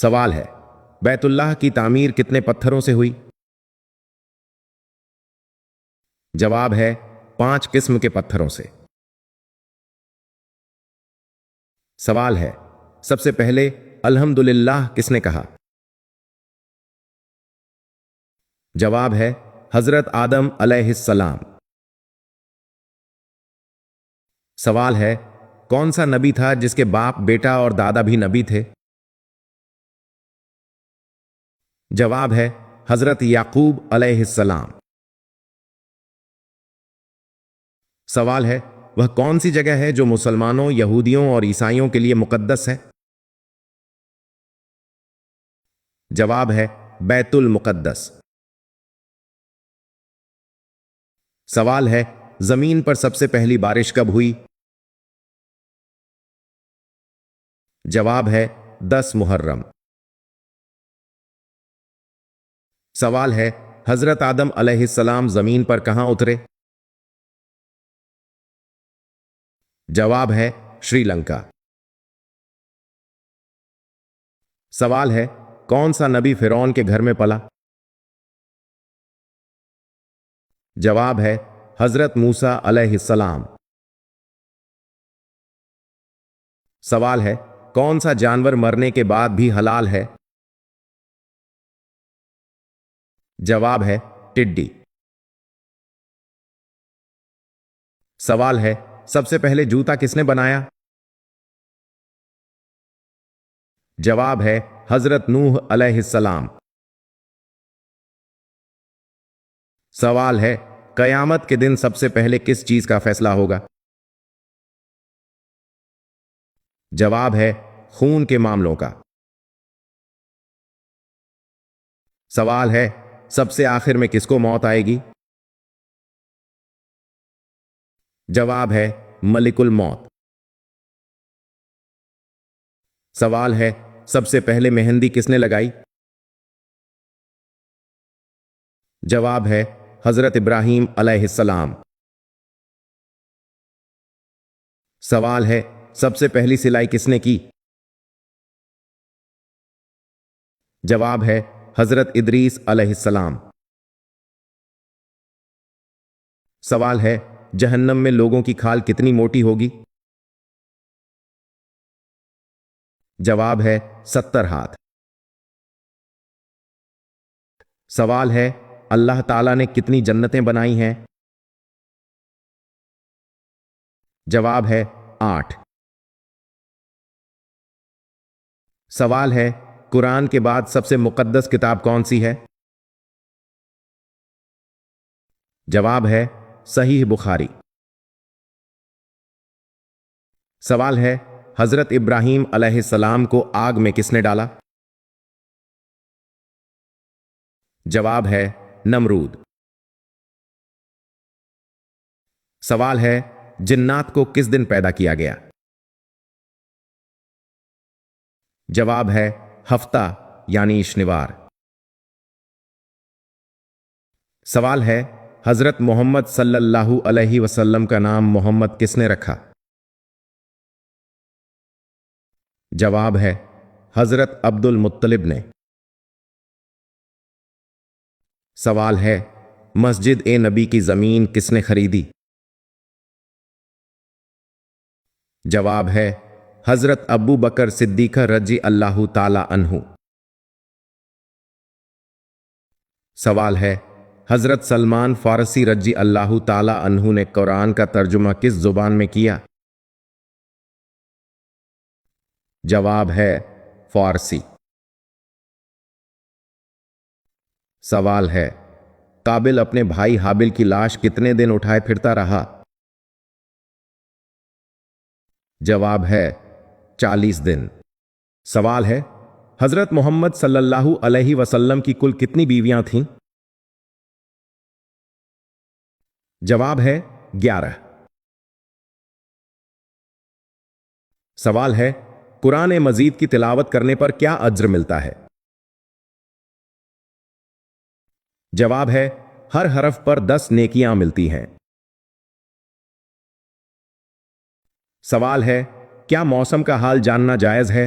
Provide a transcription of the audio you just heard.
سوال ہے، بیت اللہ کی تعمیر کتنے پتھروں سے ہوئی؟ جواب ہے 5 قسم کے پتھروں سے۔ سوال ہے، سب سے پہلے الحمدللہ کس نے کہا؟ جواب ہے حضرت آدم علیہ السلام۔ سوال ہے، کون سا نبی تھا جس کے باپ، بیٹا اور دادا بھی نبی تھے؟ جواب ہے حضرت یعقوب علیہ السلام۔ سوال ہے، وہ کون سی جگہ ہے جو مسلمانوں، یہودیوں اور عیسائیوں کے لیے مقدس ہے؟ جواب ہے بیت المقدس۔ سوال ہے، زمین پر سب سے پہلی بارش کب ہوئی؟ جواب ہے 10 محرم۔ سوال ہے، حضرت آدم علیہ السلام زمین پر کہاں اترے؟ جواب ہے شری لنکا۔ سوال ہے، کون سا نبی فرعون کے گھر میں پلا؟ جواب ہے حضرت موسیٰ علیہ السلام۔ سوال ہے، کون سا جانور مرنے کے بعد بھی حلال ہے؟ جواب ہے ٹڈی۔ سوال ہے، سب سے پہلے جوتا کس نے بنایا؟ جواب ہے حضرت نوح علیہ السلام۔ سوال ہے، قیامت کے دن سب سے پہلے کس چیز کا فیصلہ ہوگا؟ جواب ہے خون کے معاملوں کا۔ سوال ہے، سب سے آخر میں کس کو موت آئے گی؟ جواب ہے ملک الموت۔ سوال ہے، سب سے پہلے مہندی کس نے لگائی؟ جواب ہے حضرت ابراہیم علیہ السلام۔ سوال ہے، سب سے پہلی سلائی کس نے کی؟ جواب ہے حضرت ادریس علیہ السلام۔ سوال ہے، جہنم میں لوگوں کی کھال کتنی موٹی ہوگی؟ جواب ہے 70 ہاتھ۔ سوال ہے، اللہ تعالیٰ نے کتنی جنتیں بنائی ہیں؟ جواب ہے 8۔ سوال ہے، قرآن کے بعد سب سے مقدس کتاب کون سی ہے؟ جواب ہے صحیح بخاری۔ سوال ہے، حضرت ابراہیم علیہ السلام کو آگ میں کس نے ڈالا؟ جواب ہے نمرود۔ سوال ہے، جنات کو کس دن پیدا کیا گیا؟ جواب ہے ہفتہ یعنی شنوار۔ سوال ہے، حضرت محمد صلی اللہ علیہ وسلم کا نام محمد کس نے رکھا؟ جواب ہے حضرت عبد المطلب نے۔ سوال ہے، مسجد نبی کی زمین کس نے خریدی؟ جواب ہے حضرت ابو بکر صدیق رضی اللہ تعالی عنہ۔ سوال ہے، حضرت سلمان فارسی رضی اللہ تعالی عنہ نے قرآن کا ترجمہ کس زبان میں کیا؟ جواب ہے فارسی۔ سوال ہے، قابل اپنے بھائی حابل کی لاش کتنے دن اٹھائے پھرتا رہا؟ جواب ہے 40 دن۔ سوال ہے، حضرت محمد صلی اللہ علیہ وسلم کی کل کتنی بیویاں تھیں؟ جواب ہے 11۔ سوال ہے، قرآن مجید کی تلاوت کرنے پر کیا اجر ملتا ہے؟ جواب ہے ہر حرف پر 10 نیکیاں ملتی ہیں۔ سوال ہے، کیا موسم کا حال جاننا جائز ہے؟